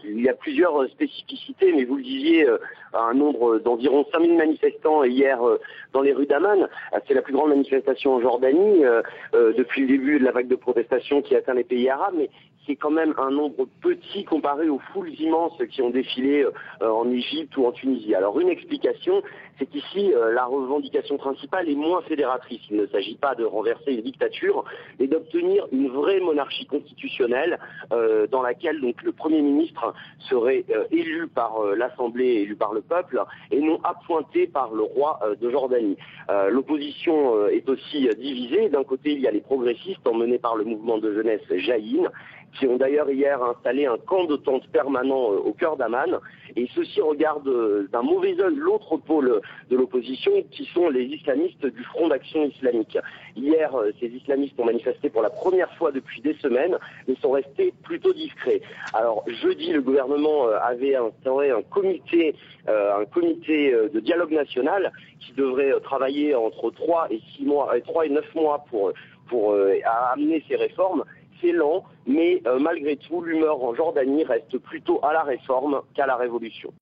Il y a plusieurs spécificités, mais vous le disiez, un nombre d'environ 5000 manifestants hier dans les rues d'Amman. C'est la plus grande manifestation en Jordanie depuis le début de la vague de protestation qui atteint les pays arabes, mais c'est quand même un nombre petit comparé aux foules immenses qui ont défilé en Égypte ou en Tunisie. Alors une explication, c'est qu'ici la revendication principale est moins fédératrice. Il ne s'agit pas de renverser une dictature, mais d'obtenir une vraie monarchie constitutionnelle dans laquelle donc le Premier ministre serait élu par l'Assemblée, élu par le peuple, et non appointé par le roi de Jordanie. L'opposition est aussi divisée. D'un côté, il y a les progressistes emmenés par le mouvement de jeunesse Jaïn, qui ont d'ailleurs hier installé un camp de tente permanent au cœur d'Amman. Et ceux-ci regardent d'un mauvais œil l'autre pôle de l'opposition, qui sont les islamistes du Front d'action islamique. Hier, ces islamistes ont manifesté pour la première fois depuis des semaines, mais sont restés plutôt discrets. Alors, jeudi, le gouvernement avait instauré un comité de dialogue national qui devrait travailler entre 3 et 9 mois pour amener ces réformes. C'est lent, mais malgré tout, l'humeur en Jordanie reste plutôt à la réforme qu'à la révolution.